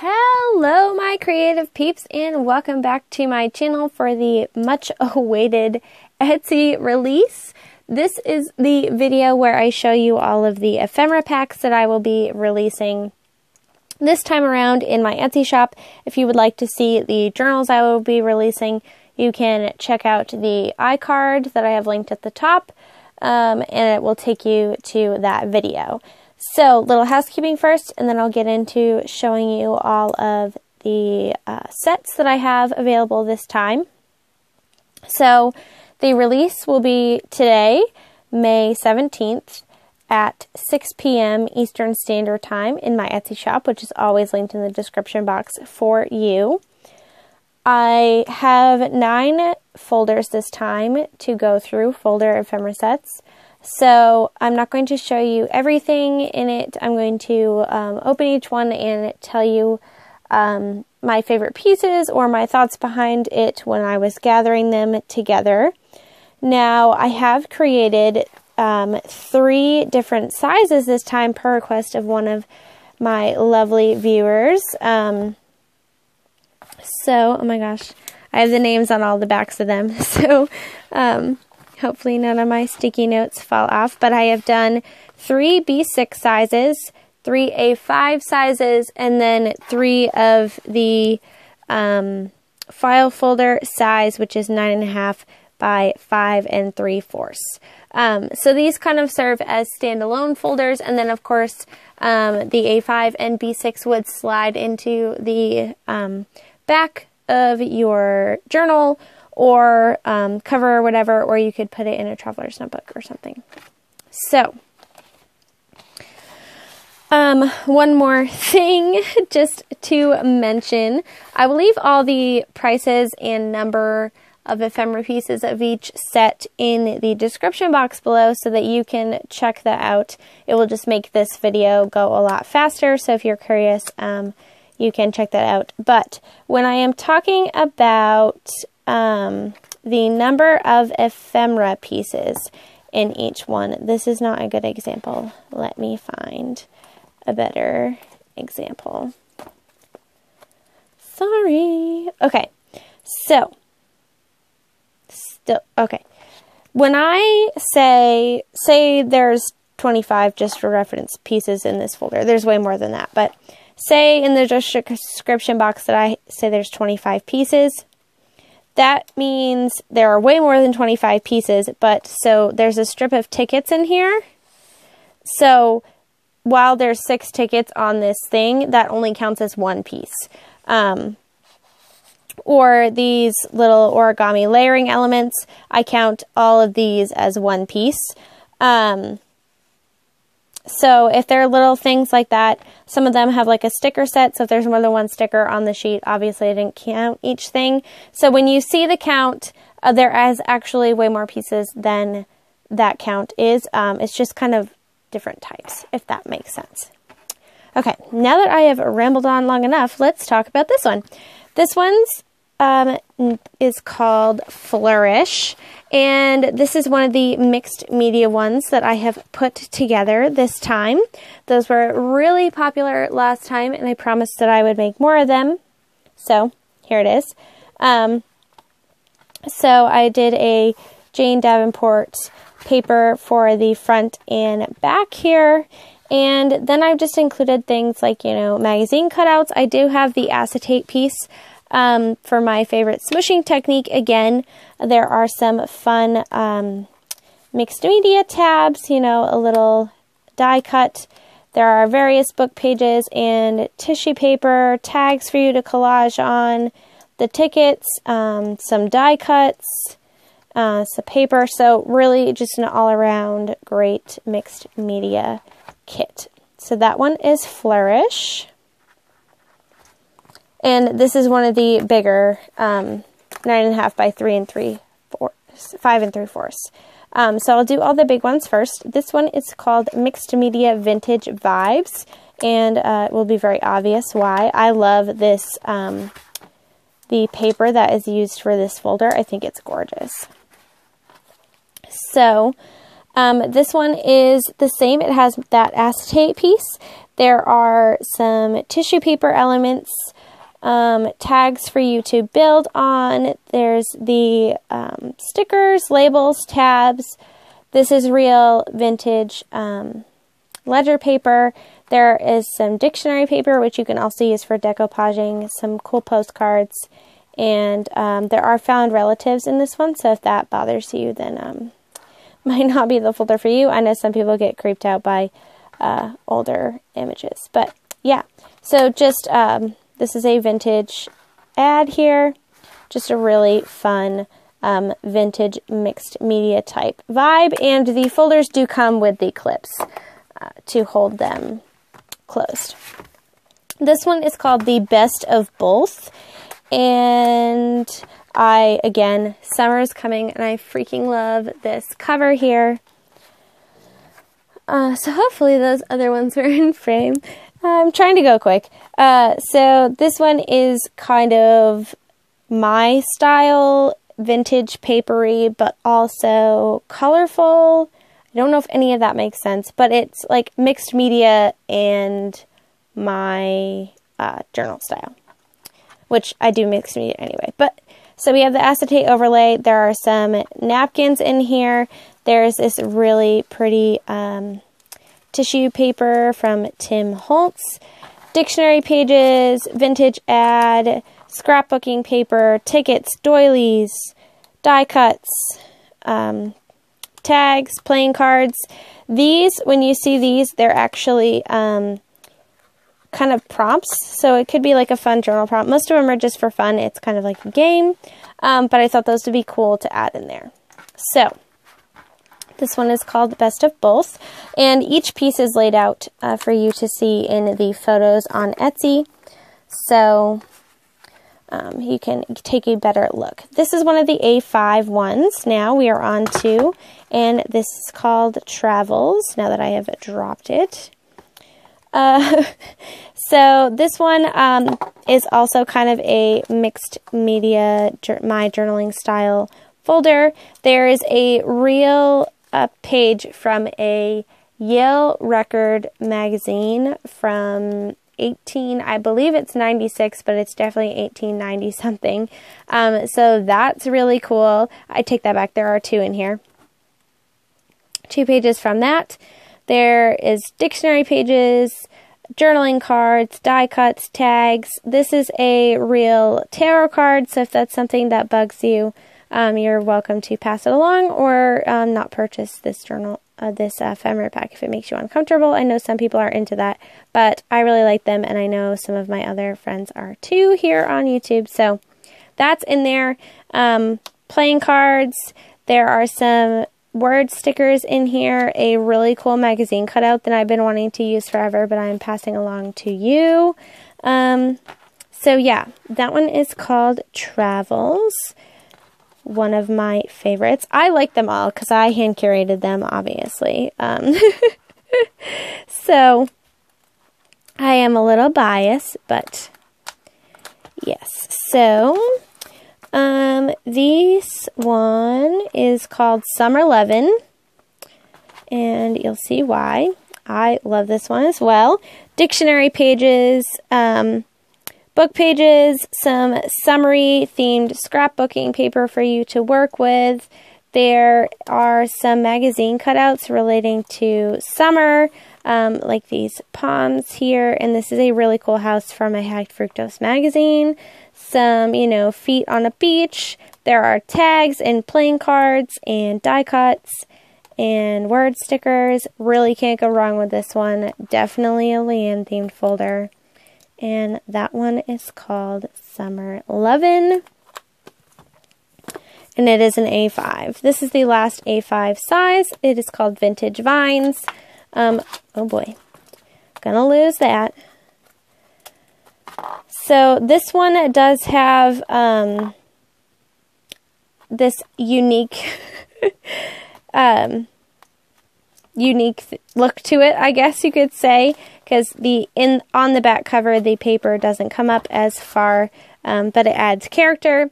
Hello my creative peeps, and welcome back to my channel for the much awaited Etsy release. This is the video where I show you all of the ephemera packs that I will be releasing this time around in my Etsy shop. If you would like to see the journals I will be releasing, you can check out the iCard that I have linked at the top, and it will take you to that video. So, little housekeeping first, and then I'll get into showing you all of the sets that I have available this time. So, the release will be today, May 17th, at 6 p.m. Eastern Standard Time in my Etsy shop, which is always linked in the description box for you. I have 9 folders this time to go through, folder ephemera sets. So I'm not going to show you everything in it. I'm going to open each one and tell you my favorite pieces or my thoughts behind it when I was gathering them together. Now I have created 3 different sizes this time per request of one of my lovely viewers. Oh my gosh, I have the names on all the backs of them. So hopefully none of my sticky notes fall off, but I have done 3 B6 sizes, 3 A5 sizes, and then 3 of the file folder size, which is 9.5 by 5 3/4. So these kind of serve as standalone folders, and then of course the A5 and B6 would slide into the back of your journal or cover or whatever, or you could put it in a traveler's notebook or something. So, one more thing just to mention. I will leave all the prices and number of ephemera pieces of each set in the description box below so that you can check that out. It will just make this video go a lot faster, so if you're curious, you can check that out. But when I am talking about the number of ephemera pieces in each one, this is not a good example. Let me find a better example. Sorry. Okay, so, okay. When I say there's 25, just for reference, pieces in this folder. There's way more than that, but say in the description box that I say there's 25 pieces. That means there are way more than 25 pieces, but so there's a strip of tickets in here. So while there's 6 tickets on this thing, that only counts as 1 piece. Or these little origami layering elements, I count all of these as 1 piece. So if there are little things like that, some of them have like a sticker set, so if there's more than 1 sticker on the sheet, obviously I didn't count each thing. So when you see the count, there is actually way more pieces than that count is. It's just kind of different types, if that makes sense. Okay, now that I have rambled on long enough, let's talk about this one. This one's is called Flourish, and this is one of the mixed media ones that I have put together this time. Those were really popular last time, and I promised that I would make more of them, so here it is. So I did a Jane Davenport paper for the front and back here, and then I've just included things like, you know, magazine cutouts. I do have the acetate piece for my favorite smooshing technique. Again, there are some fun mixed media tabs, you know, a little die cut. There are various book pages and tissue paper, tags for you to collage on, the tickets, some die cuts, some paper. So really just an all-around great mixed media kit. So that one is Flourish. And this is one of the bigger 9.5 by 5 3/4. So I'll do all the big ones first. This one is called Mixed Media Vintage Vibes, and it will be very obvious why. I love this, the paper that is used for this folder. I think it's gorgeous. So This one is the same. It has that acetate piece. There are some tissue paper elements, tags for you to build on. There's the stickers, labels, tabs. This is real vintage ledger paper. There is some dictionary paper, which you can also use for decoupaging, some cool postcards, and there are found relatives in this one, so if that bothers you, then might not be the folder for you. I know some people get creeped out by older images, but yeah. So just, this is a vintage ad here, just a really fun vintage mixed media type vibe, and the folders do come with the clips to hold them closed. This one is called the Best of Both, and again, summer is coming, and I freaking love this cover here. So hopefully those other ones are in frame. I'm trying to go quick. So this one is kind of my style, vintage papery, but also colorful. I don't know if any of that makes sense, but it's like mixed media and my journal style, which I do mixed media anyway. But so we have the acetate overlay. There are some napkins in here. There's this really pretty tissue paper from Tim Holtz, dictionary pages, vintage ad, scrapbooking paper, tickets, doilies, die cuts, tags, playing cards. These, when you see these, they're actually kind of prompts, so it could be like a fun journal prompt. Most of them are just for fun. It's kind of like a game, but I thought those would be cool to add in there. So this one is called Best of Both, and each piece is laid out for you to see in the photos on Etsy, so you can take a better look. This is one of the A5 ones now we are on to, and this is called Travels, now that I have dropped it. So this one is also kind of a mixed media, my journaling style folder. There is a real page from a Yale Record magazine from I believe it's 96, but it's definitely 1890 something. So that's really cool. I take that back. There are two in here. 2 pages from that. There is dictionary pages, journaling cards, die cuts, tags. This is a real tarot card, so if that's something that bugs you, you're welcome to pass it along or not purchase this journal, this ephemera pack if it makes you uncomfortable. I know some people are into that, but I really like them, and I know some of my other friends are too here on YouTube, so that's in there. Playing cards. There are some word stickers in here, a really cool magazine cutout that I've been wanting to use forever, but I'm passing along to you. So yeah, that one is called Travels. One of my favorites. I like them all because I hand curated them, obviously. So I am a little biased, but yes. So this one is called Summer Lovin, and you'll see why. I love this one as well. Dictionary pages, book pages, some summary themed scrapbooking paper for you to work with. There are some magazine cutouts relating to summer, like these palms here, and this is a really cool house from a High Fructose magazine. Some, feet on a beach. There are tags and playing cards and die cuts and word stickers. Really can't go wrong with this one. Definitely a Leanne themed folder. And that one is called Summer Lovin'. And it is an A5. This is the last A5 size. It is called Vintage Vines. Oh boy. Gonna lose that. So this one does have this unique look to it, I guess you could say, because on the back cover the paper doesn't come up as far, but it adds character.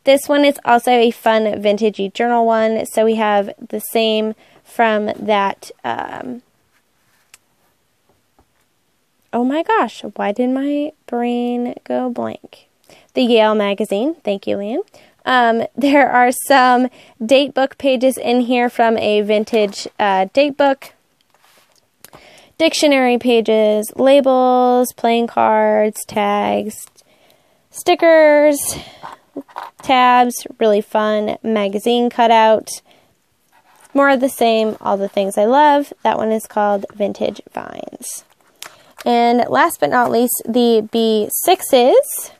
This one is also a fun vintagey journal one, so we have the same from that, oh my gosh, why did my brain go blank? The Yale magazine. Thank you, Leanne. There are some date book pages in here from a vintage date book. Dictionary pages, labels, playing cards, tags, stickers, tabs, really fun magazine cutout. More of the same, all the things I love. That one is called Vintage Vines. And last but not least, the B6s.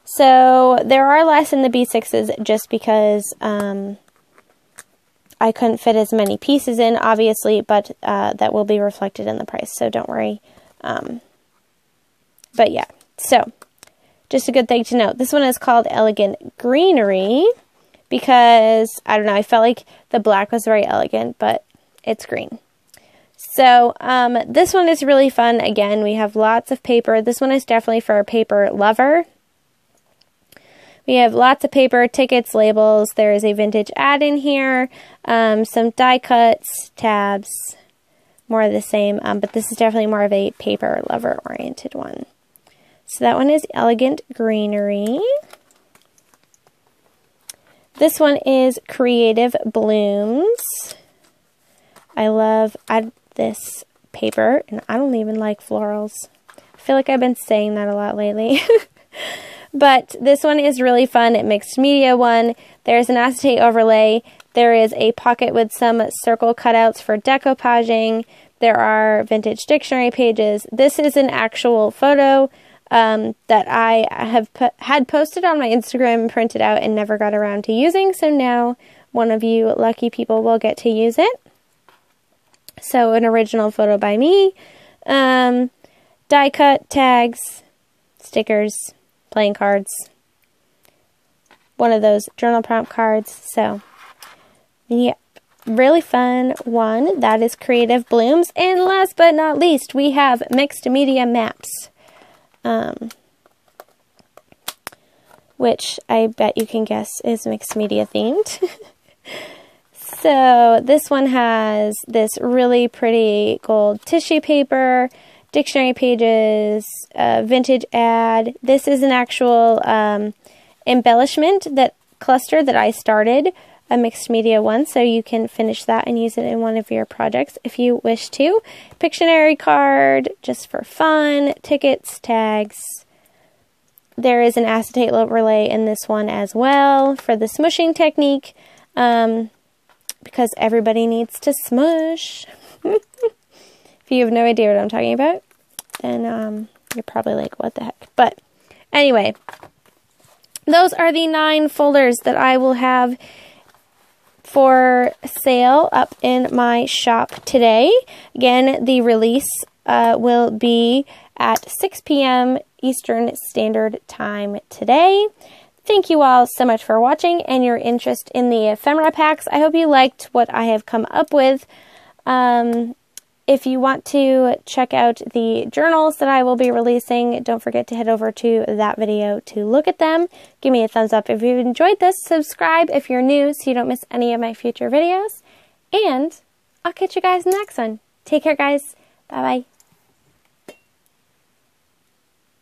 So there are less in the B6s just because I couldn't fit as many pieces in, obviously, but that will be reflected in the price, so don't worry. But yeah, so just a good thing to note. This one is called Elegant Greenery because, I don't know, I felt like the black was very elegant, but it's green. So this one is really fun. Again, we have lots of paper. This one is definitely for a paper lover. We have lots of paper, tickets, labels. There is a vintage ad in here, some die cuts, tabs, more of the same, but this is definitely more of a paper lover oriented one. So that one is Elegant Greenery. This one is Creative Blooms. I love this paper, and I don't even like florals. I feel like I've been saying that a lot lately. But this one is really fun, mixed media one. There's an acetate overlay. There is a pocket with some circle cutouts for decoupaging. There are vintage dictionary pages. This is an actual photo that I had posted on my Instagram and printed out and never got around to using. So now one of you lucky people will get to use it. So an original photo by me. Die cut, tags, stickers, playing cards, one of those journal prompt cards. So yeah, really fun one. That is Creative Blooms. And last but not least, we have mixed media maps, which I bet you can guess is mixed media themed. So this one has this really pretty gold tissue paper, dictionary pages, vintage ad. This is an actual embellishment cluster that I started, a mixed media one, so you can finish that and use it in one of your projects if you wish to. Pictionary card, just for fun, tickets, tags. There is an acetate overlay in this one as well for the smushing technique, because everybody needs to smush. If you have no idea what I'm talking about, then you're probably like, what the heck? But anyway, those are the 9 folders that I will have for sale up in my shop today. Again, the release will be at 6 p.m. Eastern Standard Time today. Thank you all so much for watching and your interest in the ephemera packs. I hope you liked what I have come up with. If you want to check out the journals that I will be releasing, don't forget to head over to that video to look at them. Give me a thumbs up if you've enjoyed this. Subscribe if you're new so you don't miss any of my future videos. And I'll catch you guys in the next one. Take care, guys. Bye-bye.